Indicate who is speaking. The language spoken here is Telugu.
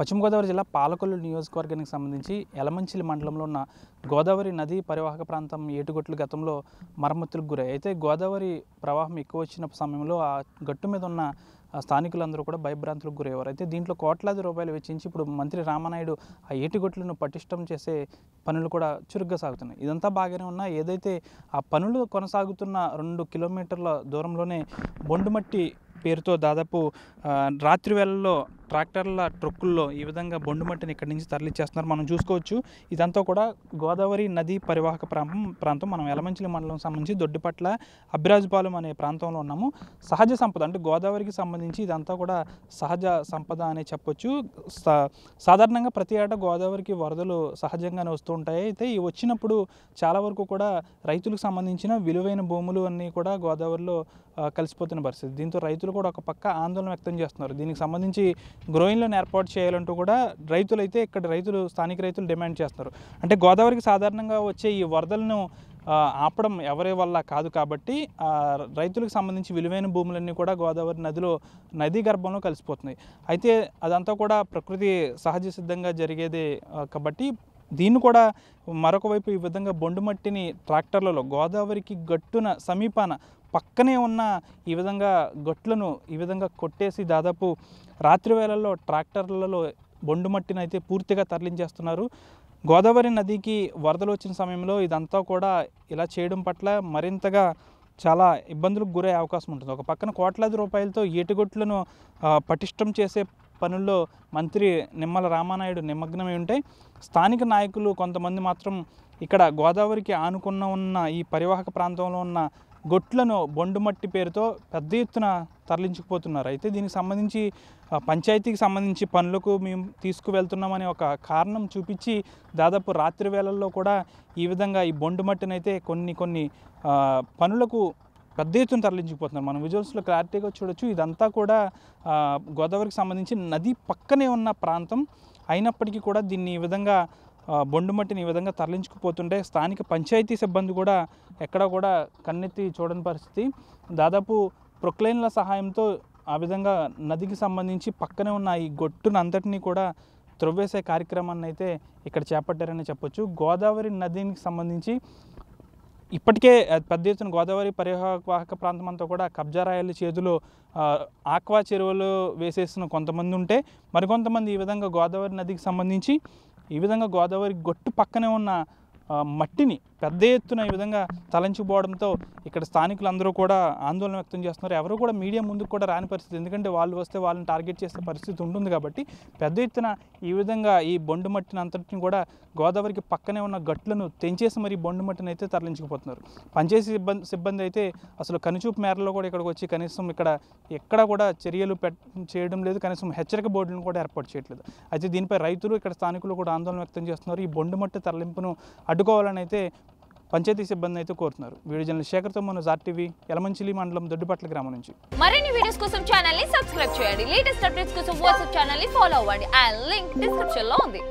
Speaker 1: పశ్చిమ గోదావరి జిల్లా పాలకొల్లు నియోజకవర్గానికి సంబంధించి యలమంచిలి మండలంలో ఉన్న గోదావరి నదీ పరివాహక ప్రాంతం ఏటుగొట్లు గతంలో మరమ్మతులకు గురయ్యాయి. అయితే గోదావరి ప్రవాహం ఎక్కువ వచ్చిన సమయంలో ఆ గట్టు మీద ఉన్న స్థానికులందరూ కూడా భయభ్రాంతులకు గురయ్యేవారు. అయితే దీంట్లో కోట్లాది రూపాయలు వెచ్చించి ఇప్పుడు మంత్రి రామానాయుడు ఆ ఏటిగొట్లను పటిష్టం చేసే పనులు కూడా చురుగ్గా సాగుతున్నాయి. ఇదంతా బాగానే ఉన్నా ఏదైతే ఆ పనులు కొనసాగుతున్న 2 కిలోమీటర్ల దూరంలోనే బొండుమట్టి పేరుతో దాదాపు రాత్రి వేళల్లో ట్రాక్టర్ల ట్రక్కుల్లో ఈ విధంగా బొండుమట్టిని ఇక్కడి నుంచి తరలించేస్తున్నారు. మనం చూసుకోవచ్చు. ఇదంతా కూడా గోదావరి నదీ పరివాహక ప్రాంతం. మనం యలమంచిలి మండలం సంబంధించి దొడ్డిపట్ల అబ్బిరాజుపాలెం అనే ప్రాంతంలో ఉన్నాము. సహజ సంపద అంటే గోదావరికి సంబంధించి ఇదంతా కూడా సహజ సంపద అనే చెప్పొచ్చు. సాధారణంగా ప్రతి ఏటా గోదావరికి వరదలు సహజంగానే వస్తూ ఉంటాయి. అయితే ఈ వచ్చినప్పుడు చాలా వరకు కూడా రైతులకు సంబంధించిన విలువైన భూములు అన్నీ కూడా గోదావరిలో కలిసిపోతున్న పరిస్థితి. దీంతో రైతులు కూడా ఒక పక్క ఆందోళన వ్యక్తం చేస్తున్నారు. దీనికి సంబంధించి గ్రోయింగ్లను ఏర్పాటు చేయాలంటూ కూడా స్థానిక రైతులు డిమాండ్ చేస్తారు. అంటే గోదావరికి సాధారణంగా వచ్చే ఈ వరదలను ఆపడం ఎవరి వల్ల కాదు కాబట్టి రైతులకు సంబంధించి విలువైన భూములన్నీ కూడా గోదావరి నదీ గర్భంలో కలిసిపోతున్నాయి. అయితే అదంతా కూడా ప్రకృతి సహజ సిద్ధంగా జరిగేదే కాబట్టి దీన్ని కూడా మరొక వైపు ఈ విధంగా బొండుమట్టిని ట్రాక్టర్లలో గోదావరికి గట్టున సమీపాన పక్కనే ఉన్న ఈ విధంగా గట్లను ఈ విధంగా కొట్టేసి దాదాపు రాత్రి వేళల్లో ట్రాక్టర్లలో బొండుమట్టిని అయితే పూర్తిగా తరలించేస్తున్నారు. గోదావరి నదికి వరదలు వచ్చిన సమయంలో ఇదంతా కూడా ఇలా చేయడం పట్ల మరింతగా చాలా ఇబ్బందులకు గురయ్యే అవకాశం ఉంటుంది. ఒక పక్కన కోట్లాది రూపాయలతో ఏటిగొట్లను పటిష్టం చేసే పనుల్లో మంత్రి నిమ్మల రామానాయుడు నిమగ్నమై ఉంటే స్థానిక నాయకులు కొంతమంది మాత్రం ఇక్కడ గోదావరికి ఉన్న ఈ పరివాహక ప్రాంతంలో ఉన్న గొట్లను బొండుమట్టి పేరుతో పెద్ద ఎత్తున తరలించుకుపోతున్నారు. అయితే దీనికి సంబంధించి పంచాయతీకి సంబంధించి పనులకు మేము తీసుకువెళ్తున్నామని ఒక కారణం చూపించి దాదాపు రాత్రి వేళల్లో కూడా ఈ విధంగా ఈ బొండుమట్టిని అయితే కొన్ని పనులకు పెద్ద ఎత్తున తరలించుకుపోతున్నారు. మనం విజువల్స్లో క్లారిటీగా చూడొచ్చు. ఇదంతా కూడా గోదావరికి సంబంధించి నది పక్కనే ఉన్న ప్రాంతం అయినప్పటికీ కూడా దీన్ని ఈ విధంగా బొండుమట్టిని ఈ విధంగా తరలించుకుపోతుంటే స్థానిక పంచాయతీ సిబ్బంది కూడా ఎక్కడ కూడా కన్నెత్తి చూడని పరిస్థితి. దాదాపు ప్రొక్లైన్ల సహాయంతో ఆ విధంగా నదికి సంబంధించి పక్కనే ఉన్న ఈ గొట్టును అంతటినీ కూడా త్రవ్వేసే కార్యక్రమాన్ని అయితే ఇక్కడ చేపట్టారని చెప్పొచ్చు. గోదావరి నదికి సంబంధించి ఇప్పటికే పెద్ద ఎత్తున గోదావరి పరివాహక ప్రాంతం అంతా కూడా కబ్జా రాయల చేతిలో ఆక్వా చెరువులు వేసేసిన కొంతమంది ఉంటే మరికొంతమంది ఈ విధంగా గోదావరి నదికి సంబంధించి ఈ విధంగా గోదావరి గొట్టు పక్కనే ఉన్న మట్టిని పెద్ద ఎత్తున ఈ విధంగా తలంచిపోవడంతో ఇక్కడ స్థానికులందరూ కూడా ఆందోళన వ్యక్తం చేస్తున్నారు. ఎవరు కూడా మీడియా ముందుకు కూడా రాని పరిస్థితి. ఎందుకంటే వాళ్ళు వస్తే వాళ్ళని టార్గెట్ చేసే పరిస్థితి ఉంటుంది కాబట్టి పెద్ద ఎత్తున ఈ విధంగా ఈ బొండుమట్టిని అంతటిని కూడా గోదావరికి పక్కనే ఉన్న గట్లను తెంచేసి మరి బొండుమట్టిని అయితే తరలించుకుపోతున్నారు. పంచాయతీ సిబ్బంది అయితే అసలు కనుచూపు మేరలో కూడా ఇక్కడికి వచ్చి కనీసం ఎక్కడ కూడా చర్యలు చేయడం లేదు. కనీసం హెచ్చరిక బోర్డులను కూడా ఏర్పాటు చేయట్లేదు. అయితే దీనిపై రైతులు ఇక్కడ స్థానికులు కూడా ఆందోళన వ్యక్తం చేస్తున్నారు. ఈ బొండుమట్టి తరలింపును అడ్డుకోవాలని అయితే పంచాయతీ సిబ్బంది అయితే కోరుతున్నారు. వీడియో జర్నలిస్ట్ శేఖర్తో మన జార్టీవీ యలమంచిలి మండలం దొడ్డిపట్ల గ్రామం నుంచి.
Speaker 2: మరిన్ని వీడియోస్ కోసం ఛానల్ ని సబ్స్క్రైబ్ చేయండి. లేటెస్ట్ అప్డేట్స్ కోసం వాట్సాప్ ఛానల్ ని ఫాలో అవ్వండి. ఆ లింక్ డిస్క్రిప్షన్ లో ఉంది.